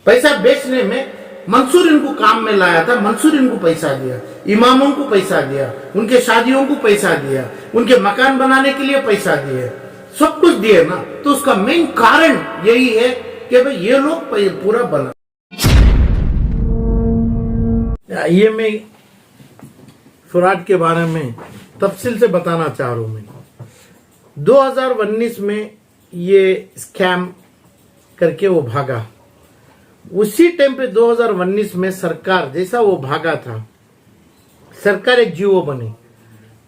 पैसा बेचने में मंसूर इनको काम में लाया था, मंसूर इनको पैसा दिया, इमामों को पैसा दिया, उनके शादियों को पैसा दिया, उनके मकान बनाने के लिए पैसा दिए, सब कुछ दिए ना। तो उसका मेन कारण यही है कि भाई ये लोग पूरा बना। ये मैं फ्रॉड के बारे में तफसील से बताना चाह रहा हूं। मैं 2019 में ये स्कैम करके वो भागा। उसी टाइम पे 2019 में सरकार जैसा वो भागा था, सरकार एक जीओ बनी,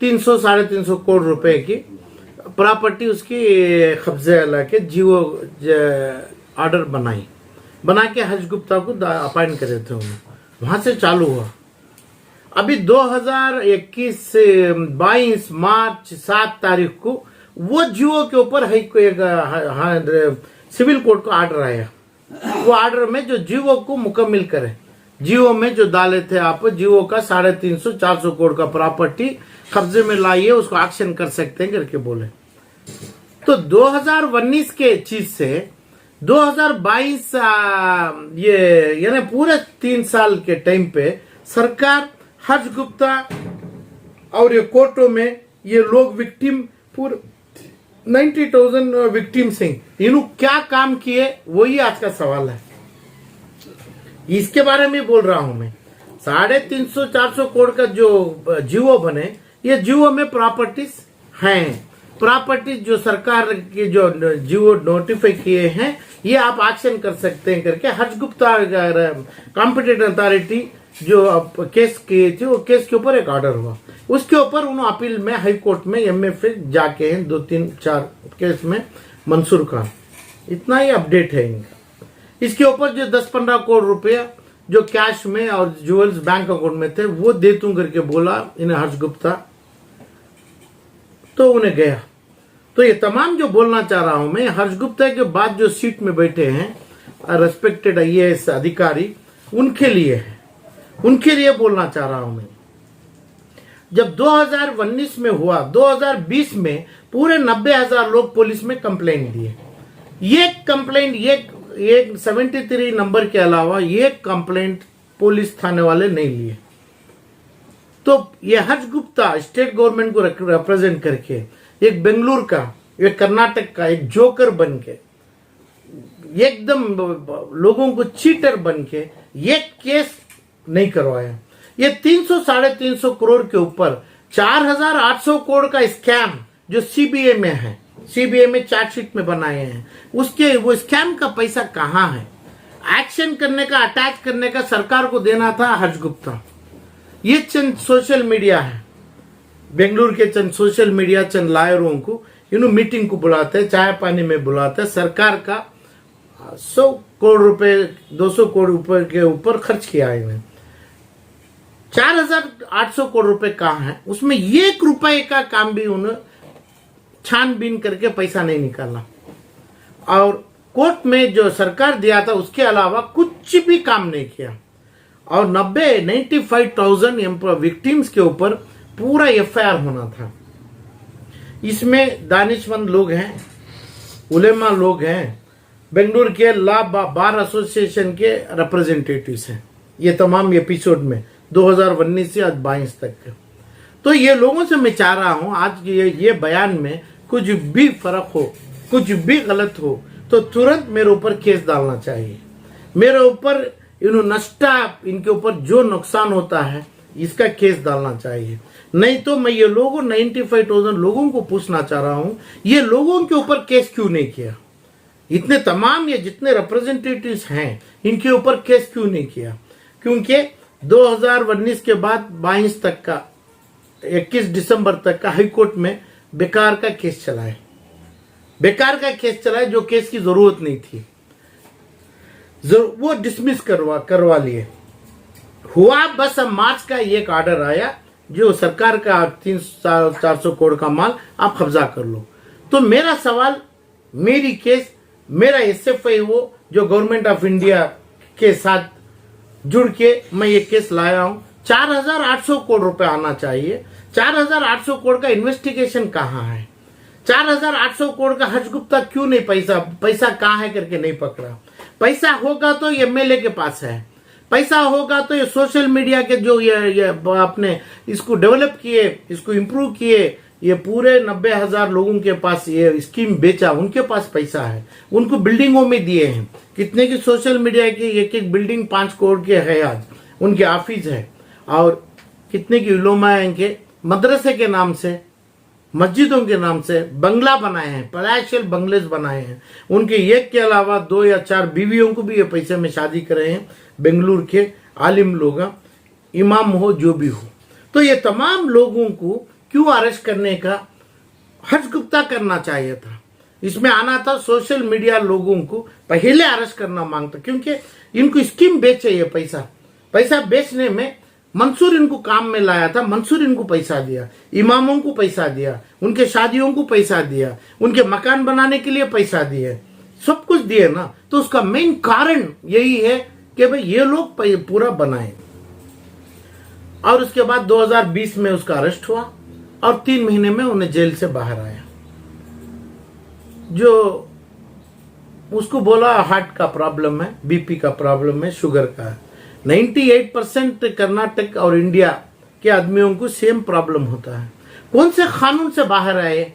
300-350 करोड़ रुपए की प्रॉपर्टी उसकी कब्जे लाके जीओ ऑर्डर बना के हर्ष गुप्ता को अपॉइंट करे थे उन्होंने। वहां से चालू हुआ। अभी 2021-22 मार्च 7 तारीख को वो जीओ के ऊपर सिविल कोर्ट का ऑर्डर आया। वो ऑर्डर में जो जियो को मुकम्मल करे, जियो में जो डाले थे आप, जियो का 350-400 करोड़ का प्रॉपर्टी कब्जे में लाइए, उसको ऑक्शन कर सकते हैं करके बोले। तो 2019 के चीज से 2022 ये यानी पूरे 3 साल के टाइम पे सरकार हर्ष गुप्ता और ये कोर्टों में ये लोग विक्टिम पूरे 90,000 विक्टिम्स हैं, इन्हों क्या काम किए वही आज का सवाल है। इसके बारे में बोल रहा हूं मैं। 350-400 करोड़ का जो जियो बने, ये जियो में प्रॉपर्टीज हैं, प्रॉपर्टीज जो सरकार के जो जियो नोटिफाई किए हैं, ये आप एक्शन कर सकते हैं करके हर्ष गुप्ता कॉम्पिटेंट अथॉरिटी जो केस किए थे, वो केस के ऊपर एक ऑर्डर हुआ। उसके ऊपर उन्होंने अपील में हाई कोर्ट में एमएफए जाके हैं, 2-3-4 केस में मंसूर खान। इतना ही अपडेट है इनका। इसके ऊपर जो 10-15 करोड़ रुपया जो कैश में और ज्वेल्स बैंक अकाउंट में थे वो दे दूं करके बोला इन्हें हर्ष गुप्ता, तो उन्हें गया। तो ये तमाम जो बोलना चाह रहा हूं मैं, हर्ष गुप्ता के बाद जो सीट में बैठे हैं रेस्पेक्टेड आईएएस अधिकारी, उनके लिए है, उनके लिए बोलना चाह रहा हूं मैं। जब 2019 में हुआ, 2020 में पूरे 90,000 लोग पुलिस में कंप्लेंट दिए। ये कंप्लेंट ये 73 नंबर के अलावा ये कंप्लेंट पुलिस थाने वाले नहीं लिए। तो ये हर्ष गुप्ता स्टेट गवर्नमेंट को रिप्रेजेंट करके एक बेंगलुरु का, एक कर्नाटक का एक जोकर बन के, एकदम लोगों को चीटर बन के ये केस नहीं करवाया। ये 300-350 करोड़ के ऊपर 4,800 करोड़ का स्कैम जो सीबीआई में है, सीबीआई में चार्जशीट में बनाए हैं, उसके वो स्कैम का पैसा कहां है? एक्शन करने का, अटैच करने का सरकार को देना था हर्ष गुप्ता। ये चंद सोशल मीडिया है, बेंगलुरु के चंद सोशल मीडिया, चंद लायरों को इन्हों मीटिंग को बुलाते हैं, चाय पानी में बुलाते हैं। सरकार का 100 करोड़ रुपए, 200 करोड़ रुपए के ऊपर खर्च किया है इन्हें। 4,800 करोड़ रुपए कहाँ है? उसमें 1 रुपए का काम भी उन्हें छानबीन करके पैसा नहीं निकाला। और कोर्ट में जो सरकार दिया था उसके अलावा कुछ भी काम नहीं किया। और 95,000 विक्टिम्स के ऊपर पूरा एफआईआर होना था। इसमें दानिशमंद लोग हैं, उलेमा लोग हैं, बेंगलुरु के लॉ बार एसोसिएशन के रिप्रेजेंटेटिव्स हैं। ये तमाम एपिसोड में 2019 से आज 22 तक। तो ये लोगों से मैं चाह रहा हूं आज ये बयान में कुछ भी फर्क हो, कुछ भी गलत हो, तो तुरंत मेरे ऊपर केस डालना चाहिए। मेरे ऊपर इनके ऊपर जो नुकसान होता है इसका केस डालना चाहिए। नहीं तो मैं ये लोगों 95,000 लोगों को पूछना चाह रहा हूं, ये लोगों के ऊपर केस क्यों नहीं किया? इतने तमाम ये जितने रिप्रेजेंटेटिव्स हैं इनके ऊपर केस क्यों नहीं किया? क्योंकि 2019 के बाद 22 तक का, 21 दिसंबर तक का हाईकोर्ट में बेकार का केस चला है, बेकार का केस चला है, जो केस की जरूरत नहीं थी, वो डिसमिस करवा लिए। हुआ बस अब मार्च का एक ऑर्डर आया जो सरकार का 300-400 करोड़ का माल आप कब्जा कर लो। तो मेरा सवाल, मेरी केस, मेरा एसएफआई वो जो गवर्नमेंट ऑफ इंडिया के साथ जुड़ के मैं ये केस लाया हूं। 4,800 करोड़ रुपए आना चाहिए। 4,800 करोड़ का इन्वेस्टिगेशन कहां है? 4,800 करोड़ का हर्ष गुप्ता क्यों नहीं पैसा कहां है करके नहीं पकड़ा? पैसा होगा तो एमएलए के पास है, पैसा होगा तो ये सोशल मीडिया के जो ये आपने इसको डेवलप किए, इसको इम्प्रूव किए, ये पूरे 90,000 लोगों के पास ये स्कीम बेचा, उनके पास पैसा है, उनको बिल्डिंगों में दिए हैं। कितने की सोशल मीडिया की एक एक बिल्डिंग 5 करोड़ के है आज, उनके ऑफिस है। और कितने की उलमाए के मदरसे के नाम से, मस्जिदों के नाम से बंगला बनाए हैं, पैलेशियल बंगलेस बनाए हैं। उनके एक के अलावा 2 या 4 बीवियों को भी ये पैसे में शादी करे हैं, बेंगलुरु के आलिम लोग, इमाम हो जो भी हो। तो ये तमाम लोगों को क्यों अरेस्ट करने का हर्ष गुप्ता करना चाहिए था। इसमें आना था सोशल मीडिया लोगों को पहले अरेस्ट करना मांगता, क्योंकि इनको स्कीम बेचे, ये पैसा बेचने में मंसूर इनको काम में लाया था, मंसूर इनको पैसा दिया, इमामों को पैसा दिया, उनके शादियों को पैसा दिया, उनके मकान बनाने के लिए पैसा दिए, सब कुछ दिए ना। तो उसका मेन कारण यही है कि भाई ये लोग पूरा बनाए। और उसके बाद 2020 में उसका अरेस्ट हुआ और 3 महीने में उन्हें जेल से बाहर आया। जो उसको बोला हार्ट का प्रॉब्लम है, बीपी का प्रॉब्लम है, शुगर का है। 98% कर्नाटक और इंडिया के आदमियों को सेम प्रॉब्लम होता है। कौन से कानून से बाहर आए?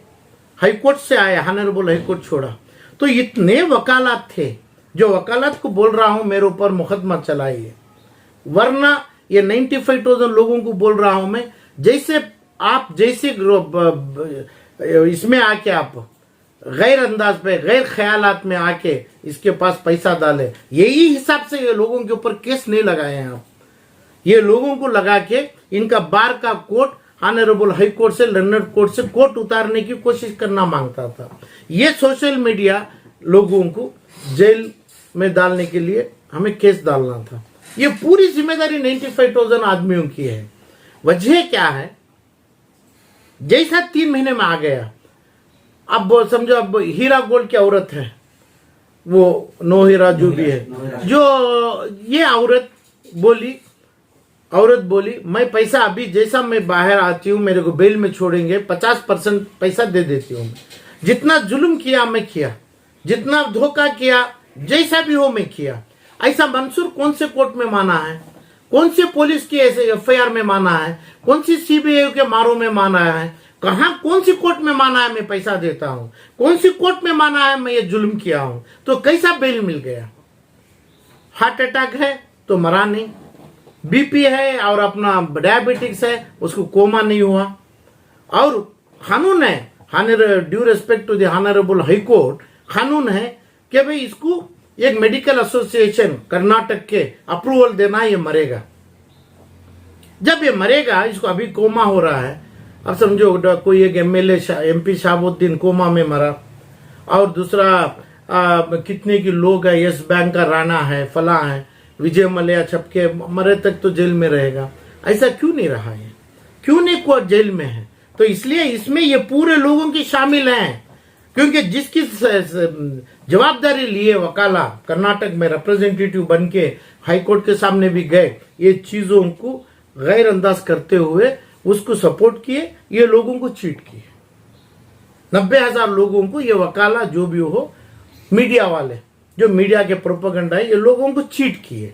हाईकोर्ट से आए, ऑनरेबल हाईकोर्ट छोड़ा। तो इतने वकालत थे, जो वकालत को बोल रहा हूं मेरे ऊपर मुकदमा चलाइए, वरना ये 95,000 लोगों को बोल रहा हूं मैं, जैसे आप जैसे इसमें आके आप गैर अंदाज पे, गैर ख्यालात में आके इसके पास पैसा डाले, यही हिसाब से ये लोगों के ऊपर केस नहीं लगाए हैं आप। ये लोगों को लगा के इनका बार का कोर्ट, ऑनरेबल हाई कोर्ट से, लंदन कोर्ट से कोर्ट उतारने की कोशिश करना मांगता था। ये सोशल मीडिया लोगों को जेल में डालने के लिए हमें केस डालना था। ये पूरी जिम्मेदारी 95,000 आदमियों की है। वजह क्या है? जैसा 3 महीने में आ गया, अब समझो अब हीरा गोल्ड की औरत है, वो नो हीरा जो भी है, जो ये औरत बोली मैं पैसा अभी जैसा मैं बाहर आती हूँ मेरे को बेल में छोड़ेंगे 50% पैसा दे देती हूँ। जितना जुल्म किया मैं किया, जितना धोखा किया, जैसा भी हो मैं किया। ऐसा मंसूर कौन से कोर्ट में माना है? कौन से पुलिस की ऐसे एफआईआर में माना है? कौन सी सीबीआई के मारों में माना है? कहां कौन सी कोर्ट में माना है मैं पैसा देता हूं? कौन सी कोर्ट में माना है मैं ये जुल्म किया हूं? तो कैसा बेल मिल गया? हार्ट अटैक है तो मरा नहीं, बीपी है और अपना डायबिटिक्स है, उसको कोमा नहीं हुआ। और कानून है, due respect to the honourable high court, कानून है कि भाई इसको एक मेडिकल एसोसिएशन कर्नाटक के अप्रूवल देना, ये मरेगा। जब ये मरेगा, इसको अभी कोमा हो रहा है, अब समझो कोई एक एमएलए एमपी शहाबुद्दीन कोमा में मरा, और दूसरा कितने की लोग है, यस बैंक का राणा है, फला है, विजय मल्ल्या छपके मरे तक तो जेल में रहेगा। ऐसा क्यों नहीं रहा है? क्यों नहीं कोर्ट जेल में है? तो इसलिए इसमें ये पूरे लोगों की शामिल हैं, क्योंकि जिसकी जवाबदारी लिए वकाला कर्नाटक में रिप्रेजेंटेटिव बन के हाईकोर्ट के सामने भी गए, ये चीजों को गैर अंदाज करते हुए उसको सपोर्ट किए, ये लोगों को चीट किए। 90,000 लोगों को ये वकाला जो भी हो, मीडिया वाले जो मीडिया के प्रोपेगेंडा है, ये लोगों को चीट किए।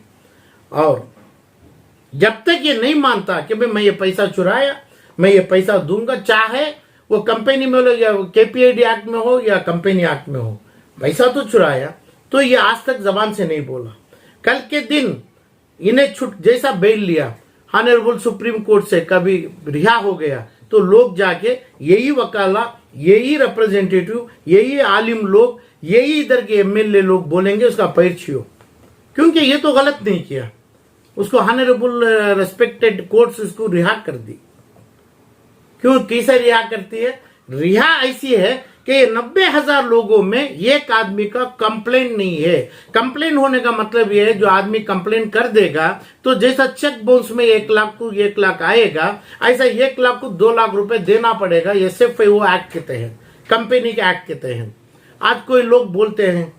और जब तक ये नहीं मानता कि भाई मैं ये पैसा चुराया, मैं ये पैसा दूंगा, चाहे वो कंपनी में हो या केपीआईडी एक्ट में हो या कंपनी एक्ट में हो, पैसा तो चुराया। तो ये आज तक जबान से नहीं बोला। कल के दिन इन्हें जैसा बेल लिया ऑनरेबल सुप्रीम कोर्ट से, कभी रिहा हो गया, तो लोग जाके यही वकाला, यही रिप्रेजेंटेटिव, यही आलिम लोग, यही इधर के एमएलए लोग बोलेंगे उसका पैर छुओ, क्योंकि ये तो गलत नहीं किया। उसको ऑनरेबल रेस्पेक्टेड कोर्ट्स उसको रिहा कर दी। क्यों कैसे रिहा करती है? रिहा ऐसी है कि ये 90,000 लोगों में एक आदमी का कंप्लेंट नहीं है। कंप्लेंट होने का मतलब ये है, जो आदमी कंप्लेंट कर देगा तो जैसा चेक बाउंस में 1 लाख को 1 लाख आएगा, ऐसा 1 लाख को 2 लाख रुपए देना पड़ेगा एसएफआईओ एक्ट के तहत, कंपनी के एक्ट के तहत। आज कोई लोग बोलते हैं,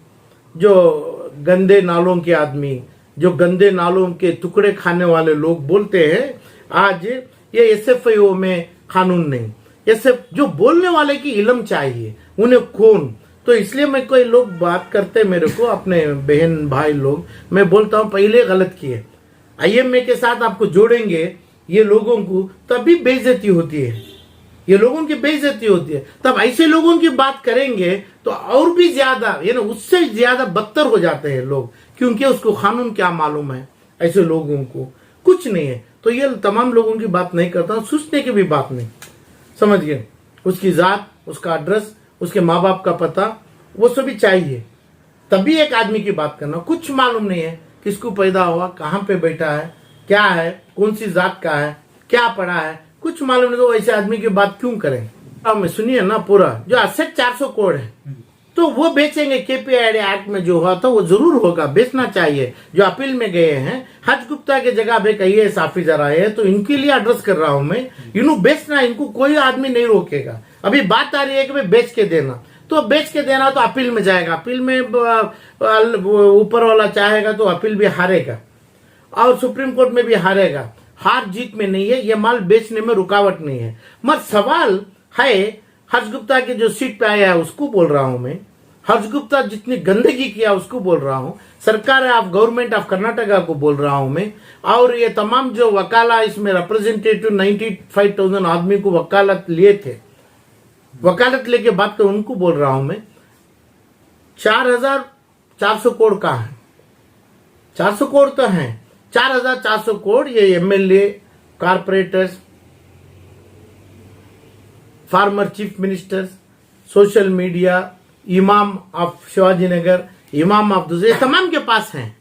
जो गंदे नालों के आदमी, जो गंदे नालों के टुकड़े खाने वाले लोग बोलते हैं, आज ये एसएफआईओ में कानून नहीं। ऐसे जो बोलने वाले की इल्म चाहिए, उन्हें कौन, तो तो इसलिए मैं कोई लोग बात करते मेरे को अपने बहन भाई लोग, मैं बोलता हूँ पहले गलत किए, आईएमए के साथ आपको जोड़ेंगे ये लोगों को, तभी बेइज्जती होती है, ये लोगों की बेइज्जती होती है। तब ऐसे लोगों की बात करेंगे तो और भी ज्यादा उससे ज्यादा बदतर हो जाते हैं लोग, क्योंकि उसको कानून क्या मालूम है, ऐसे लोगों को कुछ नहीं है। तो ये तमाम लोगों की बात नहीं करता हूं, सोचने की भी बात नहीं, समझ गए। उसकी जात, उसका एड्रेस, उसके माँ बाप का पता, वो सभी चाहिए, तभी एक आदमी की बात करना। कुछ मालूम नहीं है किसको पैदा हुआ, कहाँ पे बैठा है, क्या है, कौन सी जात का है, क्या पढ़ा है, कुछ मालूम नहीं, तो ऐसे आदमी की बात क्यों करें। अब सुनिए ना, पूरा जो असेट 400 करोड़ है तो वो बेचेंगे, केपीआईडी एक्ट में जो हुआ था वो जरूर होगा, बेचना चाहिए। जो अपील में गए हैं, हर्ष गुप्ता के जगह पे कहिए ऑफिसर आए हैं, तो इनके लिए एड्रेस कर रहा हूं मैं, इन्हों बेचना, इनको कोई आदमी नहीं रोकेगा। अभी बात आ रही है कि भाई बेच के देना, तो बेच के देना तो अपील में जाएगा, अपील में ऊपर वाला चाहेगा तो अपील भी हारेगा और सुप्रीम कोर्ट में भी हारेगा। हार जीत में नहीं है, ये माल बेचने में रुकावट नहीं है। मगर सवाल है हर्ष गुप्ता के जो सीट पे आया है उसको बोल रहा हूं मैं, हर्ष गुप्ता जितनी गंदगी किया उसको बोल रहा हूं, सरकार ऑफ गवर्नमेंट ऑफ कर्नाटका को बोल रहा हूं मैं, और ये तमाम जो वकाला इसमें रिप्रेजेंटेटिव 95,000 आदमी को वकालत लिए थे, वकालत लेके बात कर उनको बोल रहा हूं मैं। 4,400 करोड़ का है, 400 करोड़ तो है, 4,400 करोड़ ये MLA, corporators, farmer chief ministers, social media, इमाम ऑफ शिवाजी नगर, इमाम ऑफ दूसरे तमाम के पास हैं।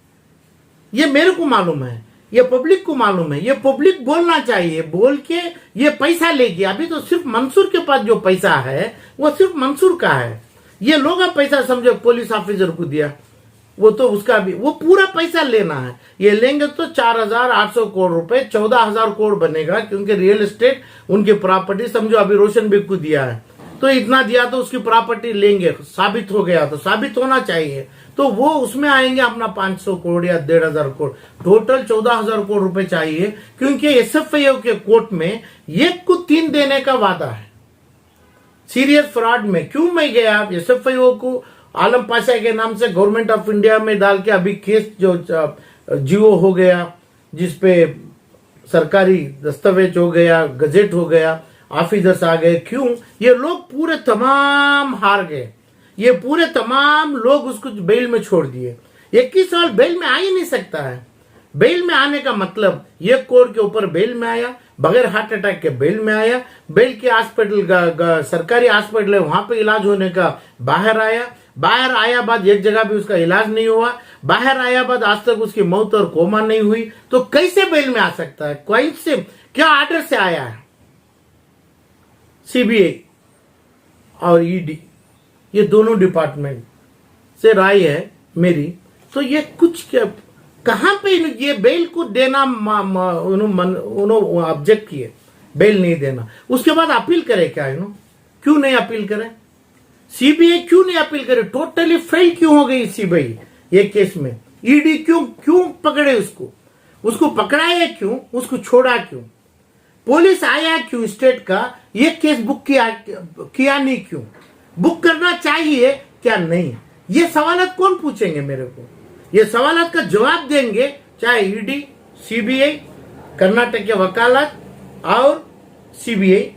ये मेरे को मालूम है, ये पब्लिक को मालूम है, ये पब्लिक बोलना चाहिए, बोल के ये पैसा लेगी। अभी तो सिर्फ मंसूर के पास जो पैसा है वो सिर्फ मंसूर का है। ये लोग अब पैसा समझो पुलिस ऑफिसर को दिया, वो तो उसका भी वो पूरा पैसा लेना है। ये लेंगे तो 4,800 करोड़ रुपए, 14,000 करोड़ बनेगा, क्योंकि रियल एस्टेट उनकी प्रॉपर्टी समझो अभी रोशन बेग को दिया है, तो इतना दिया तो उसकी प्रॉपर्टी लेंगे, साबित हो गया तो साबित होना चाहिए, तो वो उसमें आएंगे अपना 500 करोड़ या 1,500 करोड़, टोटल 14,000 करोड़ रुपए चाहिए, क्योंकि एसएफआईओ के कोर्ट में 1 को 3 देने का वादा है। सीरियस फ्रॉड में क्यों मैं गया, एसएफआईओ को आलम पाशा के नाम से गवर्नमेंट ऑफ इंडिया में डाल के अभी केस जो जीओ हो गया, जिसपे सरकारी दस्तावेज हो गया, गजेट हो गया, ऑफिसर्स आ गए, क्यों ये लोग पूरे तमाम हार गए, ये पूरे तमाम लोग उसको बेल में छोड़ दिए। 21 साल बेल में आ ही नहीं सकता है। बेल में आने का मतलब 1 करोड़ के ऊपर बेल में आया, बगैर हार्ट अटैक के बेल में आया, बेल के हॉस्पिटल सरकारी हॉस्पिटल है वहां पे इलाज होने का बाहर आया, बाहर आया बाद एक जगह भी उसका इलाज नहीं हुआ, बाहर आया बाद आज तक उसकी मौत और कोमा नहीं हुई, तो कैसे बेल में आ सकता है, कोई से क्या आर्डर से आया है। सीबीआई और ईडी ये दोनों डिपार्टमेंट से राय है मेरी, तो ये कुछ कहां पे ये बेल को देना उन्होंने ऑब्जेक्ट किए, बेल नहीं देना, उसके बाद अपील करे क्या, क्यों नहीं अपील करे, सीबीआई क्यों नहीं अपील करे, टोटली फेल क्यों हो गई सीबीआई ये केस में, ईडी क्यों पकड़े उसको पकड़ाया क्यों, उसको छोड़ा क्यों, पुलिस आया क्यों स्टेट का, ये केस बुक किया नहीं क्यों, बुक करना चाहिए क्या नहीं, ये सवालत कौन पूछेंगे मेरे को, ये सवालत का जवाब देंगे चाहे ईडी, सीबीआई, कर्नाटक के वकालत और सीबीआई,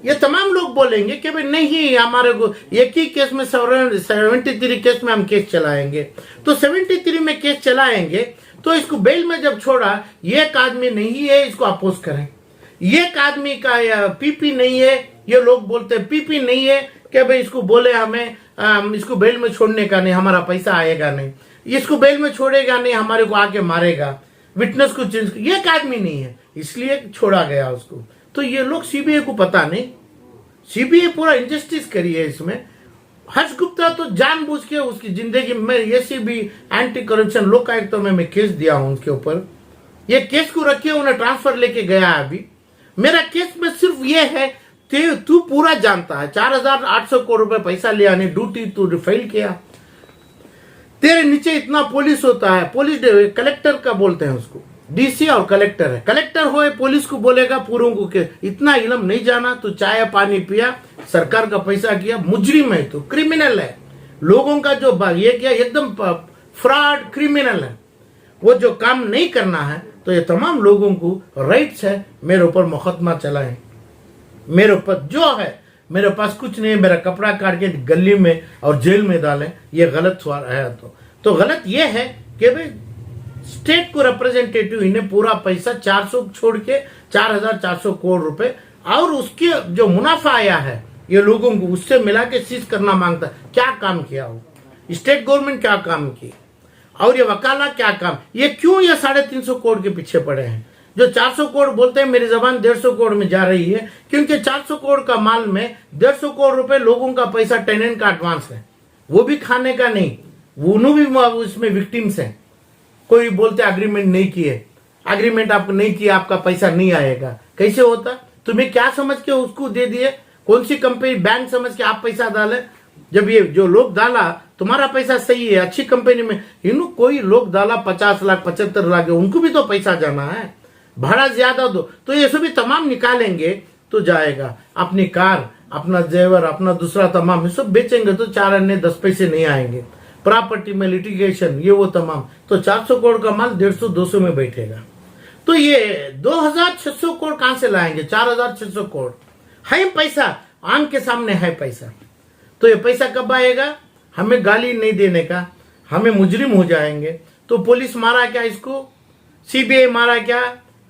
ये तमाम लोग बोलेंगे कि भाई नहीं हमारे को एक ही केस में 73 केस में हम केस चलाएंगे, तो 73 में केस चलाएंगे तो इसको बेल में जब छोड़ा, एक आदमी नहीं है इसको अपोज करें, एक आदमी का पीपी नहीं है, ये लोग बोलते हैं पीपी नहीं है कि भाई इसको बोले हमें इसको बेल में छोड़ने का नहीं, हमारा पैसा आएगा नहीं, इसको बेल में छोड़ेगा नहीं, हमारे को आके मारेगा, विटनेस को चेंज, एक आदमी नहीं है इसलिए छोड़ा गया उसको। तो ये लोग सीबीआई को पता नहीं, सीबीआई पूरा इंजस्टिस करी है इसमें। हर्ष गुप्ता तो जानबूझ के उसकी जिंदगी में एसीबी एंटी करप्शन लोकायुक्तों में मैं केस दिया हूं उसके ऊपर, ये केस को रखिए, उन्हें ट्रांसफर लेके गया अभी। मेरा केस में सिर्फ ये है तू पूरा जानता है 4,800 करोड़ रुपए पैसा लिया नहीं, ड्यूटी तू फेल किया, तेरे नीचे इतना पुलिस होता है, पुलिस कलेक्टर का बोलते हैं उसको, डीसी और कलेक्टर है, कलेक्टर हो पुलिस को बोलेगा पूरों को के इतना इलम नहीं जाना, तू चाय पानी पिया, सरकार का पैसा किया, मुजरिम है तू, क्रिमिनल है, लोगों का जो ये क्या एकदम फ्रॉड क्रिमिनल है, वो जो काम नहीं करना है, तो ये तमाम लोगों को राइट्स है मेरे ऊपर मुकदमा चलाएं, मेरे ऊपर जो है, मेरे पास कुछ नहीं है, मेरा कपड़ा काट के गली में और जेल में डालें, ये गलत है। तो गलत ये है कि भाई स्टेट को रिप्रेजेंटेटिव इन्हें पूरा पैसा 400 छोड़ के 4400 करोड़ रुपए और उसके जो मुनाफा आया है ये लोगों को उससे मिला के सीज करना मांगता। क्या काम किया हो स्टेट गवर्नमेंट, क्या काम की, और ये वकाला क्या काम, ये क्यों ये 350 करोड़ के पीछे पड़े हैं। जो 400 करोड़ बोलते हैं, मेरी जबान 150 करोड़ में जा रही है, क्योंकि 400 करोड़ का माल में 150 करोड़ रुपए लोगों का पैसा टेनेंट का एडवांस है, वो भी खाने का नहीं, वो भी उसमें विक्टिम्स हैं। कोई बोलते अग्रीमेंट नहीं किए, अग्रीमेंट आपको नहीं किया, आपका पैसा नहीं आएगा, कैसे होता? तुम्हें क्या समझ के उसको दे दिए? कौन सी कंपनी बैंक समझ के आप पैसा डाले? जब ये जो लोग डाला तुम्हारा पैसा सही है, अच्छी कंपनी में, कोई लोग डाला 50 लाख 75 लाख, उनको भी तो पैसा जाना है, भाड़ा ज्यादा दो, तो ये सभी तमाम निकालेंगे तो जाएगा। अपनी कार, अपना जेवर, अपना दूसरा तमाम ये सब बेचेंगे तो 4 अन्य 10 पैसे नहीं आएंगे। प्रॉपर्टी में लिटिगेशन ये वो तमाम, तो 400 करोड़ का माल 150-200 में बैठेगा। तो ये 2600 करोड़ कहां से लाएंगे? 4600 करोड़ है पैसा, आंख के सामने है पैसा। तो ये पैसा कब आएगा? हमें गाली नहीं देने का, हमें मुजरिम हो जाएंगे। तो पुलिस मारा क्या इसको? सीबीआई मारा क्या?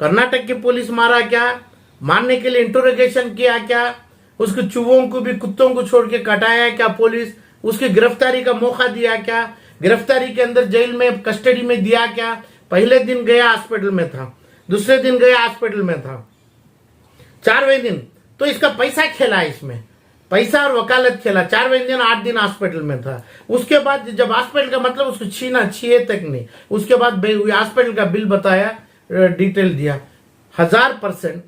कर्नाटक की पुलिस मारा क्या? मारने के लिए इंटरोगेशन किया क्या? उसके चूहों को भी, कुत्तों को छोड़ के कटाया क्या पुलिस? उसकी गिरफ्तारी का मौका दिया क्या? गिरफ्तारी के अंदर जेल में कस्टडी में दिया क्या? पहले दिन गया हॉस्पिटल में था, दूसरे दिन गया हॉस्पिटल में था, 4वें दिन तो इसका पैसा खेला, इसमें पैसा और वकालत खेला। 4वें दिन 8 दिन हॉस्पिटल में था। उसके बाद जब हॉस्पिटल का मतलब उसको छीए तक नहीं, उसके बाद हॉस्पिटल का बिल बताया, डिटेल दिया, 1000%,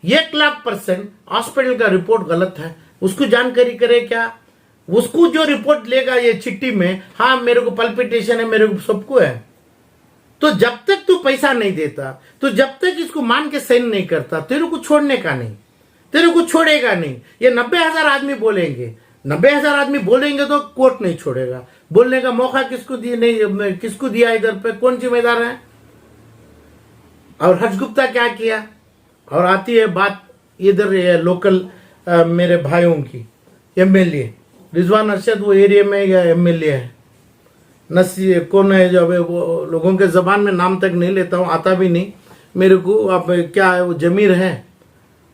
1,00,000% हॉस्पिटल का रिपोर्ट गलत है। उसको जानकारी करे क्या? उसको जो रिपोर्ट लेगा ये चिट्ठी में, हाँ मेरे को पल्पिटेशन है, मेरे को सबको है। तो जब तक तू पैसा नहीं देता, तो जब तक इसको मान के साइन नहीं करता, तेरे को छोड़ने का नहीं, तेरे को छोड़ेगा नहीं। ये 90,000 आदमी बोलेंगे, 90,000 आदमी बोलेंगे तो कोर्ट नहीं छोड़ेगा। बोलने का मौका किसको दिया? नहीं, किसको दिया? इधर पे कौन जिम्मेदार है? और हर्ष गुप्ता क्या किया? और आती है बात इधर लोकल मेरे भाइयों की, एमएलए रिजवान अरशद, वो एरिया में एमएलए है, नसी कौन है जो, वो लोगों के जबान में नाम तक नहीं लेता हूँ, आता भी नहीं मेरे को। अब क्या है, वो जमीर है,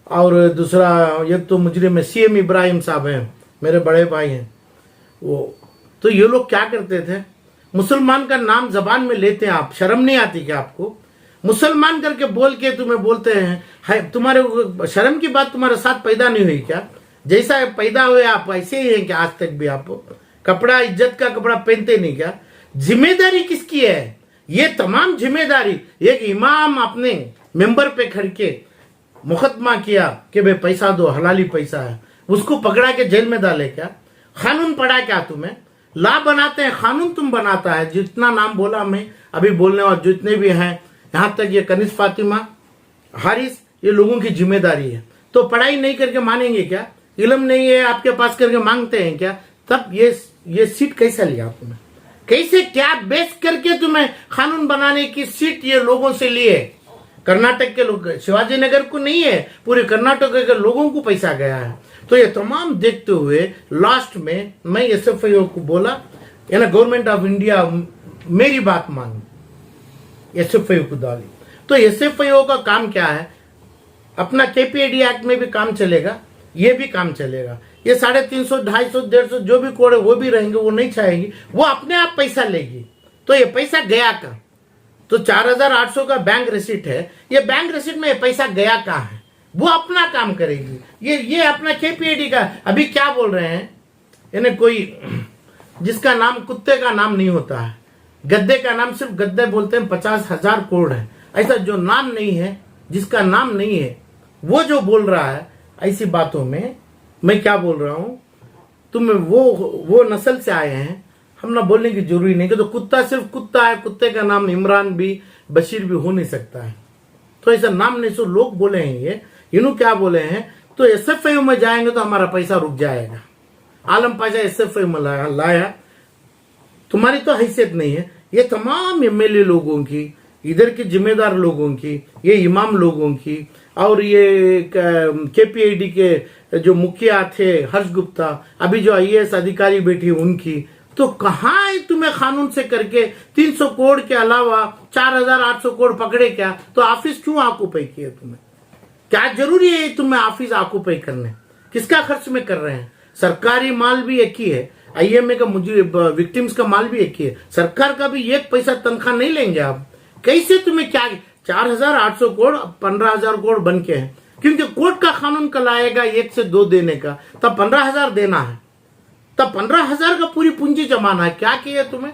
और दूसरा एक तो मुजरिम में सीएम इब्राहिम साहब हैं, मेरे बड़े भाई हैं वो। तो ये लोग क्या करते थे, मुसलमान का नाम जबान में लेते हैं। आप शर्म नहीं आती क्या आपको? मुसलमान करके बोल के तुम्हें बोलते हैं, तुम्हारे शर्म की बात तुम्हारे साथ पैदा नहीं हुई क्या? जैसा पैदा हुए आप वैसे ही हैं क्या? आज तक भी आप कपड़ा, इज्जत का कपड़ा पहनते नहीं क्या? जिम्मेदारी किसकी है? ये तमाम जिम्मेदारी एक इमाम अपने मेंबर पे खड़ के मुकदमा किया कि भाई पैसा दो, हलाली पैसा है, उसको पकड़ा के जेल में डाले क्या? कानून पढ़ा क्या तुम्हें? ला बनाते हैं, कानून तुम बनाता है। जितना नाम बोला मैं अभी बोलने और जितने भी हैं, यहां तक ये कनिष्क फातिमा, हारिस, ये लोगों की जिम्मेदारी है। तो पढ़ाई नहीं करके मानेंगे क्या? इल्म नहीं है आपके पास करके मांगते हैं क्या? तब ये सीट कैसे लिया तुम्हें? कैसे, क्या बेस करके तुम्हें कानून बनाने की सीट ये लोगों से लिए? कर्नाटक के लोग, शिवाजी नगर को नहीं है, पूरे कर्नाटक के लोगों को पैसा गया है। तो ये तमाम देखते हुए लास्ट में मैं एसएफआईओ को बोला, गवर्नमेंट ऑफ इंडिया मेरी बात मानी, एसएफआईओ को डाली। तो एसएफआईओ का काम क्या है? अपना केपीएडी एक्ट में भी काम चलेगा, ये भी काम चलेगा। ये 350, 250, 150 जो भी कोड है वो भी रहेंगे, वो नहीं चाहेगी, वो अपने आप पैसा लेगी। तो ये पैसा गया का, तो 4800 का बैंक रिसीट है, ये बैंक रिसीट में ये पैसा गया कहाँ है? वो अपना काम करेगी। ये अपना केपीएडी का अभी क्या बोल रहे हैं, यानी कोई जिसका नाम कुत्ते का नाम नहीं होता है, गद्दे का नाम सिर्फ गद्दे बोलते हैं, 50,000 करोड़ है। ऐसा जो नाम नहीं है, जिसका नाम नहीं है, वो जो बोल रहा है ऐसी बातों में, मैं क्या बोल रहा हूं, तुम वो नस्ल से आए हैं, हम ना बोलने की जरूरी नहीं कि तो कुत्ता सिर्फ कुत्ता है, कुत्ते का नाम इमरान भी, बशीर भी हो नहीं सकता है। तो ऐसा नाम नहीं, सो लोग बोले हैं ये, इन्हों क्या बोले हैं, तो एसएफआईओ में जाएंगे तो हमारा पैसा रुक जाएगा। आलम पाशा एसएफआईओ में लाया, तुम्हारी तो हैसियत नहीं है। ये तमाम एमएलए लोगों की, इधर के जिम्मेदार लोगों की, ये इमाम लोगों की, और ये केपीआईडी के जो मुखिया थे हर्ष गुप्ता, अभी जो आईएएस अधिकारी बैठी उनकी, तो कहाँ तुम्हें कानून से करके 300 करोड़ के अलावा 4800 करोड़ पकड़े क्या? तो ऑफिस क्यों ऑक्यूपाई किए तुम्हें? क्या जरूरी है तुम्हें ऑफिस ऑक्यूपाई करने? किसका खर्च में कर रहे हैं? सरकारी माल भी एक ही है, आईएमए का मुझे विक्टिम्स का माल भी एक ही है, सरकार का भी एक पैसा तनख्वाह नहीं लेंगे आप। कैसे तुम्हें क्या 4800 करोड़ 15000 करोड़ बन के हैं? क्योंकि कोर्ट का कानून कल आएगा 1 से 2 देने का, तब 15000 देना है, तब 15000 का पूरी पूंजी जमाना है। क्या किया तुम्हें?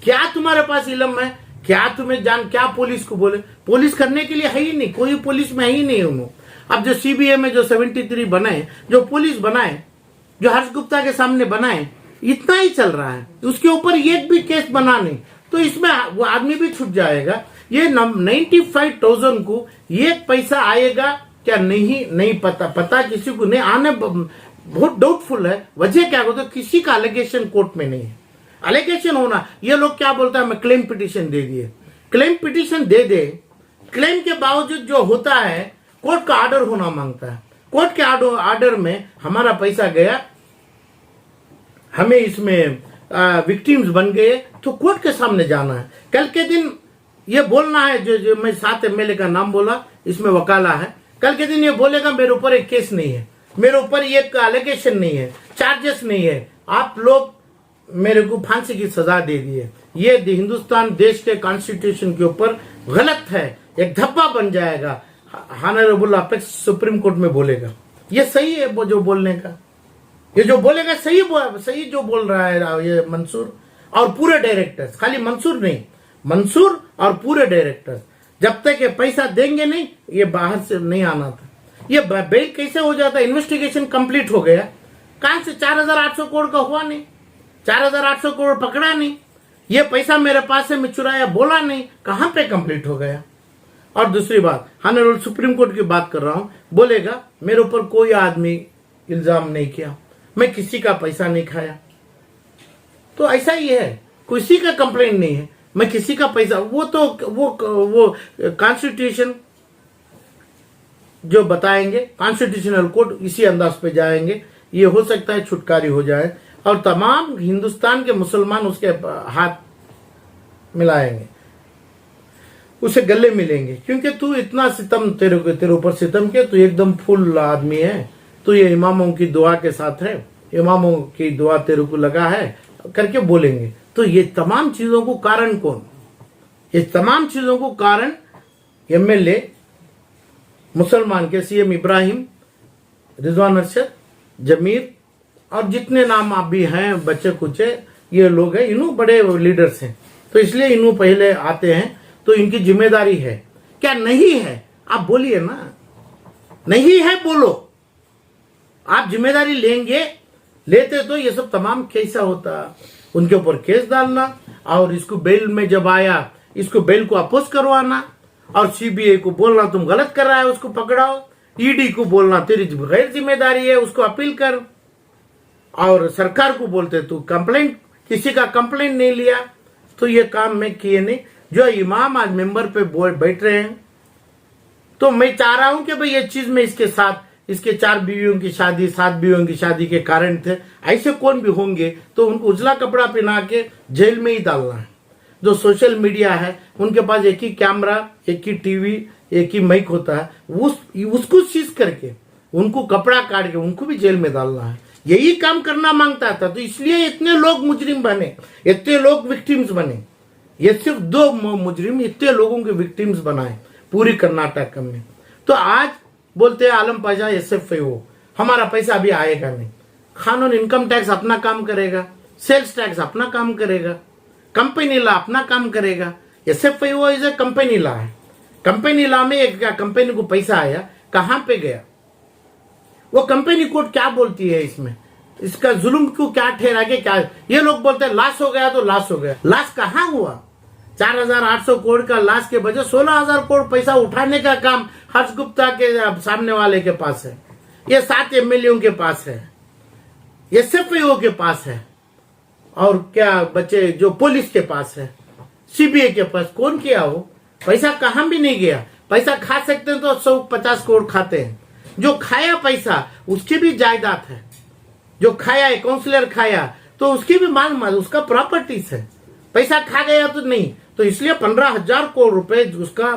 क्या तुम्हारे पास इल्म है? क्या तुम्हें क्या पुलिस को बोले? पुलिस करने के लिए है ही नहीं, कोई पुलिस में है ही नहीं उन्होंने। अब जो सीबीआई में जो 73 बनाए, जो पुलिस बनाए, जो हर्ष गुप्ता के सामने बनाए, इतना ही चल रहा है, उसके ऊपर एक भी केस बना नहीं, तो इसमें वो आदमी भी छूट जाएगा। ये 95,000 को एक पैसा आएगा क्या? नहीं पता किसी को नहीं आने, बहुत डाउटफुल है। वजह क्या होता है? किसी का अलिगेशन कोर्ट में नहीं है। अलिगेशन होना, ये लोग क्या बोलता है, मैं क्लेम पिटीशन दे दिए, क्लेम पिटीशन दे दे, क्लेम के बावजूद जो होता है कोर्ट का ऑर्डर होना मांगता है। कोर्ट के ऑर्डर में हमारा पैसा गया, हमें इसमें विक्टिम्स बन गए, तो कोर्ट के सामने जाना है। कल के दिन ये बोलना है, जो मैं 7 एमएलए का नाम बोला, इसमें वकाला है, कल के दिन ये बोलेगा मेरे ऊपर एक केस नहीं है, मेरे ऊपर एक एलिगेशन नहीं है, चार्जेस नहीं है, आप लोग मेरे को फांसी की सजा दे दी है। ये हिंदुस्तान देश के कॉन्स्टिट्यूशन के ऊपर गलत है, एक धब्बा बन जाएगा। ऑनरेबल अपेक्स सुप्रीम कोर्ट में बोलेगा, ये सही है वो जो बोलने का, ये जो बोलेगा सही जो बोल रहा है ये मंसूर और पूरे डायरेक्टर्स, खाली मंसूर नहीं, मंसूर और पूरे डायरेक्टर्स, जब तक ये पैसा देंगे नहीं, ये बाहर से नहीं आना था। ये बेल कैसे हो जाता? इन्वेस्टिगेशन कंप्लीट हो गया, कहां से 4800 करोड़ का हुआ नहीं, 4800 करोड़ पकड़ा नहीं, ये पैसा मेरे पास है मैं चुराया बोला नहीं, कहां पे कंप्लीट हो गया? और दूसरी बात, ऑनरेबल सुप्रीम कोर्ट की बात कर रहा हूं, बोलेगा मेरे ऊपर कोई आदमी इल्जाम नहीं किया, मैं किसी का पैसा नहीं खाया, तो ऐसा ही है, किसी का कंप्लेंट नहीं है, मैं किसी का पैसा, वो कॉन्स्टिट्यूशन जो बताएंगे, कॉन्स्टिट्यूशनल कोर्ट इसी अंदाज पे जाएंगे, ये हो सकता है छुटकारी हो जाए और तमाम हिंदुस्तान के मुसलमान उसके हाथ मिलाएंगे, उसे गले मिलेंगे, क्योंकि तू इतना सितम, तेरे ऊपर सितम किया, तू एकदम फुल आदमी है, तो ये इमामों की दुआ के साथ है, इमामों की दुआ तेरे को लगा है करके बोलेंगे। तो ये तमाम चीजों को कारण कौन? ये तमाम चीजों को कारण एमएलए मुसलमान के सीएम इब्राहिम, रिजवान अरशद, जमीर और जितने नाम आप भी हैं, बच्चे कुचे ये लोग हैं, इन्हों बड़े लीडर्स हैं, तो इसलिए इन्हों पहले आते हैं, तो इनकी जिम्मेदारी है। क्या नहीं है? आप बोलिए ना, नहीं है बोलो, आप जिम्मेदारी लेते तो ये सब तमाम कैसा होता, उनके ऊपर केस डालना और इसको बेल में जब आया इसको बेल को अपोज करवाना और सीबीआई को बोलना तुम गलत कर रहा है उसको पकड़ाओ, ईडी को बोलना तेरी गैर जिम्मेदारी है उसको अपील कर, और सरकार को बोलते तू कंप्लेंट, किसी का कंप्लेंट नहीं लिया, तो ये काम मैं किए नहीं। जो इमाम आज मेंबर पे बैठ रहे हैं, तो मैं चाह रहा हूं कि भाई ये चीज में इसके साथ, इसके 4 बीवियों की शादी, 7 बीवियों की शादी के कारण थे, ऐसे कौन भी होंगे तो उनको उजला कपड़ा पहना के जेल में ही डालना है। जो सोशल मीडिया है उनके पास एक ही कैमरा, एक ही टीवी, एक ही माइक होता है, उसको सीज करके उनको कपड़ा काट के उनको भी जेल में डालना है, यही काम करना मांगता था। तो इसलिए इतने लोग मुजरिम बने, इतने लोग विक्टिम्स बने, ये सिर्फ 2 मुजरिम इतने लोगों के विक्टिम्स बनाए पूरी कर्नाटक में। तो आज बोलते हैं आलम पाशा SFIO, हमारा पैसा अभी आएगा नहीं, कानून इनकम टैक्स अपना काम करेगा, सेल्स टैक्स अपना काम करेगा, कंपनी लॉ अपना काम करेगा। SFIO is a company law है, कंपनी लॉ में एक कंपनी को पैसा आया, कहां पे गया, वो कंपनी कोर्ट क्या बोलती है इसमें, इसका जुल्म को क्या ठहरा के, क्या ये लोग बोलते हैं लॉस हो गया तो लॉस हो गया, लॉस कहां हुआ? 4800 करोड़ का लॉस के बजाय 16000 करोड़ पैसा उठाने का काम हर्ष गुप्ता के सामने वाले के पास है, ये 7 एमएलए के पास है, SFIO के पास है, और क्या बचे जो पुलिस के पास है, सीबीआई के पास, कौन किया वो? पैसा कहां भी नहीं गया। पैसा खा सकते हैं तो 150 करोड़ खाते हैं। जो खाया पैसा उसकी भी जायदाद है, जो खाया है काउंसलर खाया तो उसकी भी माल उसका प्रॉपर्टीज है। पैसा खा गया तो नहीं, तो इसलिए 15,000 करोड़ रुपए उसका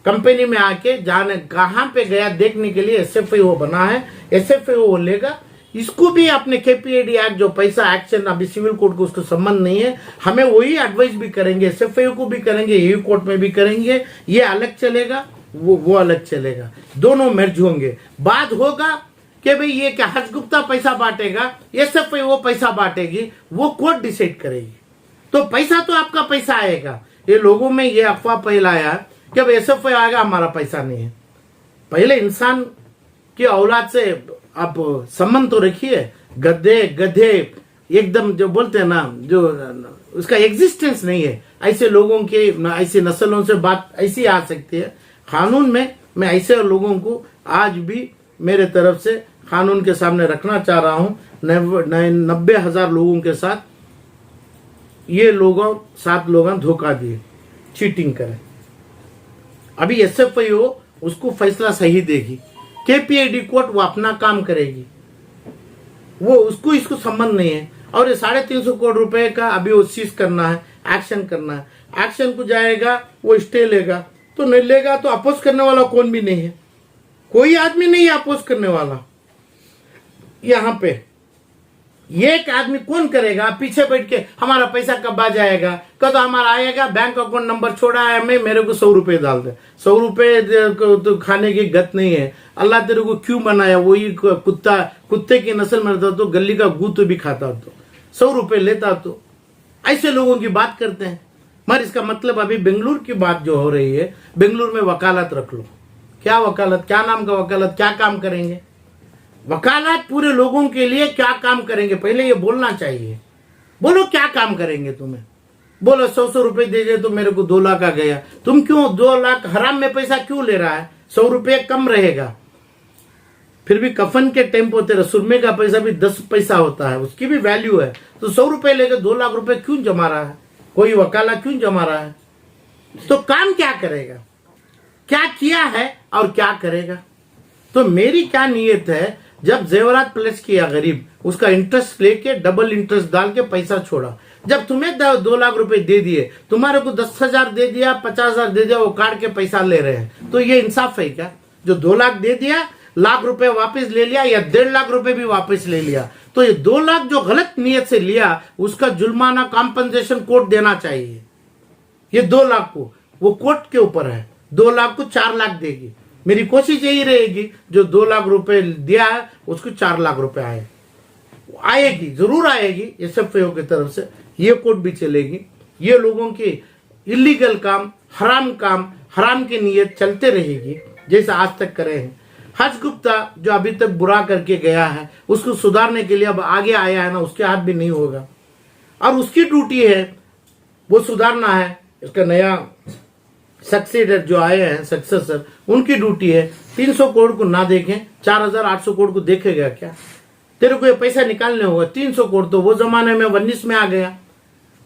कंपनी में आके जाने कहां पे गया देखने के लिए एसएफआईओ बना है। एसएफआईओ लेगा इसको भी अपने केपीएडी एक्ट जो पैसा एक्शन, अभी सिविल कोर्ट को उसको संबंध नहीं है, हमें वही एडवाइस भी करेंगे, एसएफआईओ को भी करेंगे, यही कोर्ट में भी करेंगे। ये अलग चलेगा, वो अलग चलेगा, दोनों मर्ज होंगे। बात होगा कि भाई ये क्या हर्ष गुप्ता पैसा बांटेगा, एसएफआईओ पैसा बांटेगी, वो कोर्ट डिसाइड करेगी। तो पैसा तो आपका पैसा आएगा। ये लोगों में ये अफवाह फैलाया कि अब एसएफआईओ आएगा हमारा पैसा नहीं है। पहले इंसान की औलाद से आप संबंध तो रखिए। गधे एकदम जो बोलते हैं ना, जो उसका एग्जिस्टेंस नहीं है, ऐसे लोगों के, ऐसी नस्लों से बात ऐसी आ सकती है। कानून में मैं ऐसे लोगों को आज भी मेरे तरफ से कानून के सामने रखना चाह रहा हूं। 90,000 लोगों के साथ ये लोगों 7 लोग धोखा दिए, चीटिंग करे। अभी एसएफआईओ उसको फैसला सही देगी, केपीएडी कोर्ट वो अपना काम करेगी, वो उसको इसको संबंध नहीं है। और ये 350 करोड़ रुपए का अभी वो सीज करना है, एक्शन करना है। एक्शन को जाएगा, वो स्टे लेगा तो नहीं लेगा तो अपोज करने वाला कौन भी नहीं है, कोई आदमी नहीं है अपोज करने वाला। यहां पे एक आदमी कौन करेगा पीछे बैठ के, हमारा पैसा कब आ जाएगा, कब हमारा आएगा, बैंक अकाउंट नंबर छोड़ा है मैं, मेरे को 100 रुपए डाल दे। 100 रुपए तो खाने की गत नहीं है। अल्लाह तेरे को क्यों बनाया? वही कुत्ते की नस्ल में रहता तो गली का गू तो भी खाता, तो 100 रुपए लेता। तो ऐसे लोगों की बात करते हैं। मगर इसका मतलब अभी बेंगलुरु की बात जो हो रही है, बेंगलुरु में वकालत रख लो। क्या वकालत, क्या नाम का वकालत, क्या काम करेंगे? वकालत पूरे लोगों के लिए क्या काम करेंगे, पहले ये बोलना चाहिए। बोलो क्या काम करेंगे तुम्हें? बोलो 100 रुपए दे दे तो मेरे को 2 लाख आ गया। तुम क्यों 2 लाख हराम में पैसा क्यों ले रहा है? 100 रुपये कम रहेगा। फिर भी कफन के टाइम पे तेरा सुरमे का पैसा भी 10 पैसा होता है, उसकी भी वैल्यू है। तो 100 रुपए लेकर 2 लाख रुपए क्यों जमा रहा है? कोई वकाला क्यों जमा रहा है? तो काम क्या करेगा, क्या किया है और क्या करेगा? तो मेरी क्या नीयत है, जब जेवरात प्लेस किया गरीब, उसका इंटरेस्ट लेके डबल इंटरेस्ट डाल के पैसा छोड़ा। जब तुम्हें 2 लाख रुपए दे दिए, तुम्हारे को 10,000 दे दिया, 50,000 दे दिया, वो काट के पैसा ले रहे हैं, तो ये इंसाफ है क्या? जो 2 लाख दे दिया, लाख रुपए वापस ले लिया, या 1.5 लाख रुपए भी वापस ले लिया, तो ये 2 लाख जो गलत नियत से लिया, उसका जुर्माना कॉम्पनसेशन कोर्ट देना चाहिए। ये 2 लाख को वो कोर्ट के ऊपर है, 2 लाख को 4 लाख देगी। मेरी कोशिश यही रहेगी, जो 2 लाख रुपए दिया है उसको 4 लाख रुपए आएगी, जरूर आएगी एसएफआईओ की तरफ से। ये कोर्ट भी चलेगी। ये लोगों की इलीगल काम, हराम की नीयत चलते रहेगी जैसे आज तक करे हैं। हर्ष गुप्ता जो अभी तक बुरा करके गया है, उसको सुधारने के लिए अब आगे आया है ना, उसके हाथ भी नहीं होगा। और उसकी ड्यूटी है वो सुधारना है। इसका नया सक्सेसर जो आए हैं, सक्सेसर, उनकी ड्यूटी है 300 करोड़ को ना देखें, 4,800 करोड़ को देखेगा क्या? तेरे को ये पैसा निकालने होगा। 300 करोड़ तो वो जमाने में 19 में आ गया।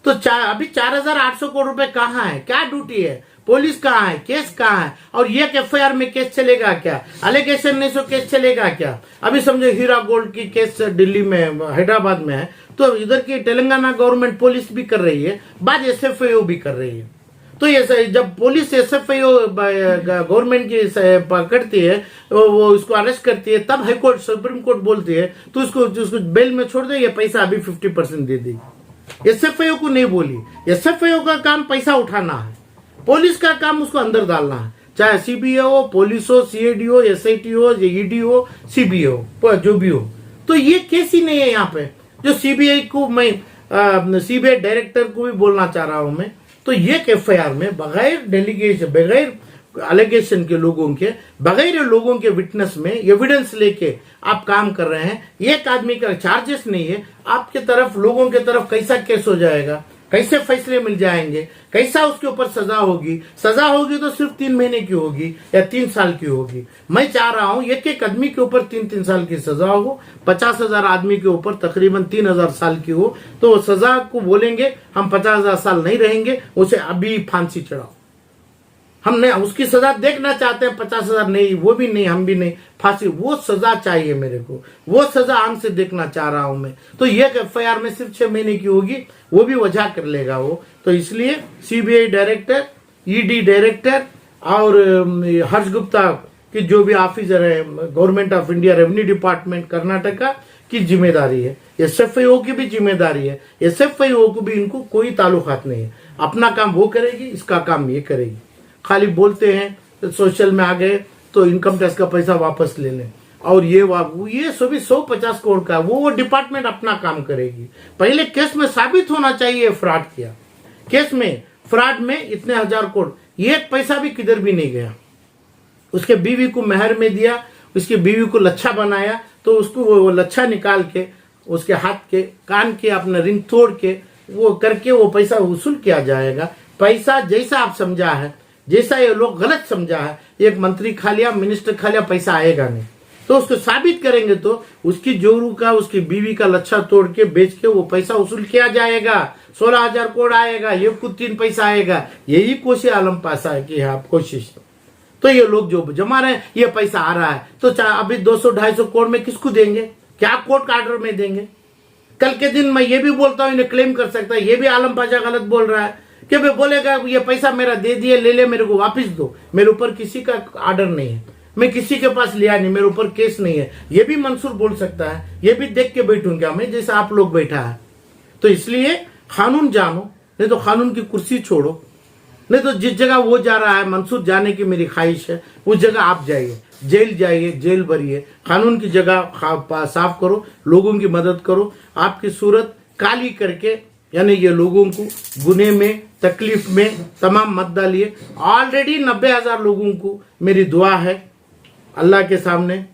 तो अभी 4,800 करोड़ रुपए कहाँ है? क्या ड्यूटी है? पुलिस कहाँ है? केस कहाँ है? और ये एफआईआर में केस चलेगा क्या? एलिगेशन नहीं सो केस चलेगा क्या? अभी समझो हीरा गोल्ड की केस दिल्ली में, हैदराबाद में है, तो इधर की तेलंगाना गवर्नमेंट पुलिस भी कर रही है, बाद एसएफआईओ भी कर रही है। तो ये जब पुलिस एसएफआईओ गवर्नमेंट की पकड़ती है, वो उसको अरेस्ट करती है, तब हाईकोर्ट, सुप्रीम कोर्ट बोलती है तो उसको बेल में छोड़ दे, ये पैसा अभी 50% दे देगी। एसएफआईओ को नहीं बोली। एसएफआईओ का काम पैसा उठाना है, पुलिस का काम उसको अंदर डालना है, चाहे सीबीआई हो, पुलिस हो, सीआईडी हो, एसआईटी हो, ईडी हो, सीबीआई हो, जो भी हो। तो ये केस ही नहीं है यहाँ पे। जो सीबीआई को मैं सीबीआई डायरेक्टर को भी बोलना चाह रहा हूं मैं, तो ये एफआईआर में बगैर डेलीगेशन, बगैर एलिगेशन के लोगों के, बगैर लोगों के विटनेस में एविडेंस लेके आप काम कर रहे हैं। एक आदमी का चार्जेस नहीं है, आपके तरफ, लोगों के तरफ कैसा केस हो जाएगा? कैसे फैसले मिल जाएंगे, कैसा उसके ऊपर सजा होगी। सजा होगी तो सिर्फ 3 महीने की होगी या 3 साल की होगी। मैं चाह रहा हूं एक एक आदमी के ऊपर 3-3 साल की सजा हो, 50,000 आदमी के ऊपर तकरीबन 3,000 साल की हो, तो सजा को बोलेंगे हम 50,000 साल नहीं रहेंगे, उसे अभी फांसी चढ़ाओ। हमने उसकी सजा देखना चाहते हैं, 50,000 नहीं, वो भी नहीं, हम भी नहीं, फांसी। वो सजा चाहिए मेरे को, वो सजा आंख से देखना चाह रहा हूं मैं। तो ये FIR में सिर्फ 6 महीने की होगी, वो भी वजह कर लेगा वो। तो इसलिए CBI डायरेक्टर, ED डायरेक्टर और हर्ष गुप्ता की जो भी ऑफिसर है, government of India revenue department Karnataka की जिम्मेदारी है। SFIO की भी जिम्मेदारी है। SFIO को भी इनको कोई ताल्लुकात नहीं है। अपना काम वो करेगी, इसका काम ये करेगी। खाली बोलते हैं तो सोशल में आ गए तो इनकम टैक्स का पैसा वापस ले लें, और ये सभी 150 करोड़ का वो डिपार्टमेंट अपना काम करेगी। पहले केस में साबित होना चाहिए फ्रॉड किया। केस में फ्रॉड में इतने 1000 करोड़, एक पैसा भी किधर भी नहीं गया। उसके बीवी को मेहर में दिया, उसकी बीवी को लच्छा बनाया, तो उसको वो लच्छा निकाल के उसके हाथ के कान के अपना रिंग तोड़ के वो करके वो पैसा वसूल किया जाएगा। पैसा जैसा आप समझा है, जैसा ये लोग गलत समझा है, एक मंत्री खा लिया, मिनिस्टर खा लिया, पैसा आएगा नहीं। तो उसको साबित करेंगे तो उसकी जोरू का, उसकी बीवी का लच्छा तोड़ के बेच के वो पैसा वसूल किया जाएगा। 16,000 करोड़ आएगा, ये कुछ 3 पैसा आएगा। यही कोशिश आलम पासा की है आप कोशिश। तो ये लोग जो जमा रहे हैं, ये पैसा आ रहा है, तो अभी 200-250 करोड़ में किसको देंगे? क्या कोर्ट का ऑर्डर में देंगे? कल के दिन मैं ये भी बोलता हूँ, इन्हें क्लेम कर सकता है, ये भी आलम पाशा गलत बोल रहा है कि भाई बोलेगा ये पैसा मेरा दे दिए, ले ले, मेरे को वापस दो, मेरे ऊपर किसी का ऑर्डर नहीं है, मैं किसी के पास लिया नहीं, मेरे ऊपर केस नहीं है। ये भी मंसूर बोल सकता है, ये भी देख के बैठूंगा मैं जैसा आप लोग बैठा है। तो इसलिए कानून जानो, नहीं तो कानून की कुर्सी छोड़ो। नहीं तो जिस जगह वो जा रहा है, मंसूर जाने की मेरी ख्वाहिश है, उस जगह आप जाइए, जेल जाइए, जेल भरिए, कानून की जगह साफ करो, लोगों की मदद करो। आपकी सूरत काली करके, यानी ये लोगों को गुने में, तकलीफ में तमाम मत डालिए। ऑलरेडी 90,000 लोगों को मेरी दुआ है, अल्लाह के सामने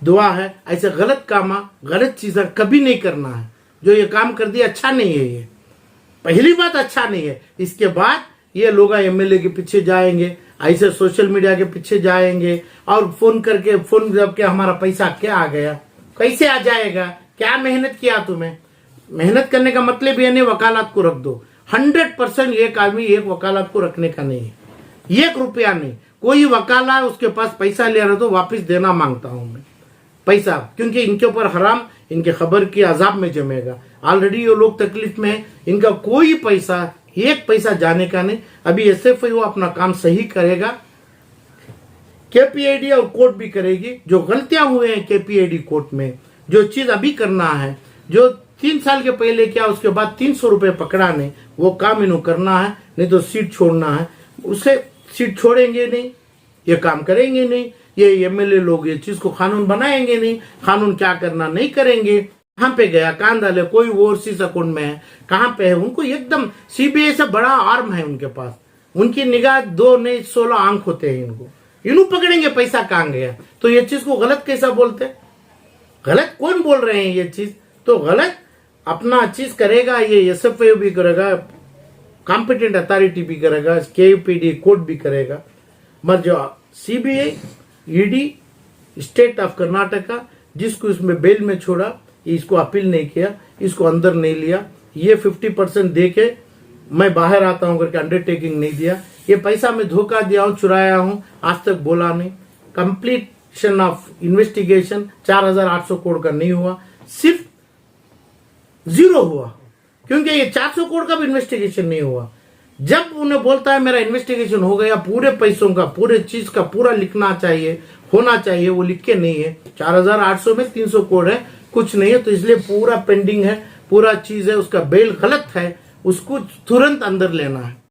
दुआ है, ऐसे गलत काम, गलत चीज़ें कभी नहीं करना है। जो ये काम कर दिया अच्छा नहीं है, ये पहली बात अच्छा नहीं है। इसके बाद ये लोग MLA के पीछे जाएंगे, ऐसे सोशल मीडिया के पीछे जाएंगे और फोन जब के हमारा पैसा क्या आ गया, कैसे आ जाएगा, क्या मेहनत किया तुम्हें? मेहनत करने का मतलब ये नहीं वकालत को रख दो। 100% एक आदमी एक वकालत को रखने का नहीं है, 1 रुपया नहीं। कोई वकाला उसके पास पैसा ले रहा तो वापस देना मांगता हूं मैं पैसा, क्योंकि इनके ऊपर हराम, इनके खबर की अजाब में जमेगा। ऑलरेडी ये लोग तकलीफ में, इनका कोई पैसा, 1 पैसा जाने का नहीं। अभी SFIO अपना काम सही करेगा, KPID और कोर्ट भी करेगी। जो गलतियां हुए हैं KPID कोर्ट में, जो चीज अभी करना है, जो 3 साल के पहले किया, उसके बाद 300 रुपए पकड़ाने, वो काम इन्हों करना है। नहीं तो सीट छोड़ना है, उसे सीट छोड़ेंगे नहीं, ये काम करेंगे नहीं। ये MLA लोग ये चीज को कानून बनाएंगे नहीं, कानून क्या करना नहीं करेंगे। कहाँ पे गया कान डाले, कोई ओवरसीज अकाउंट में है, कहाँ पे है, उनको एकदम CBI से बड़ा आर्म है उनके पास। उनकी निगाह 2 नहीं 16 आंख होते हैं इनको, इन्हों पकड़ेंगे पैसा कहाँ गया। तो ये चीज को गलत कैसा बोलते? गलत कौन बोल रहे हैं ये चीज? तो गलत अपना चीज करेगा, ये SFIO भी करेगा, कॉम्पिटेंट अथॉरिटी भी करेगा, KPID कोर्ट भी करेगा। मगर जो CBI, ED, state of Karnataka, जिसको इसमें बेल में छोड़ा, इसको अपील नहीं किया, इसको अंदर नहीं लिया, ये 50% दे के मैं बाहर आता हूं करके अंडरटेकिंग नहीं दिया। ये पैसा मैं धोखा दिया हूं, चुराया हूं, आज तक बोला नहीं। कंप्लीशन ऑफ इन्वेस्टिगेशन 4,800 करोड़ का नहीं हुआ, सिर्फ 0 हुआ, क्योंकि ये 400 करोड़ का भी इन्वेस्टिगेशन नहीं हुआ। जब उन्हें बोलता है मेरा इन्वेस्टिगेशन हो गया, पूरे पैसों का, पूरे चीज का पूरा लिखना चाहिए, होना चाहिए, वो लिख के नहीं है। 4,800 में 300 करोड़ है, कुछ नहीं है। तो इसलिए पूरा पेंडिंग है, पूरा चीज है, उसका बेल गलत है, उसको तुरंत अंदर लेना है।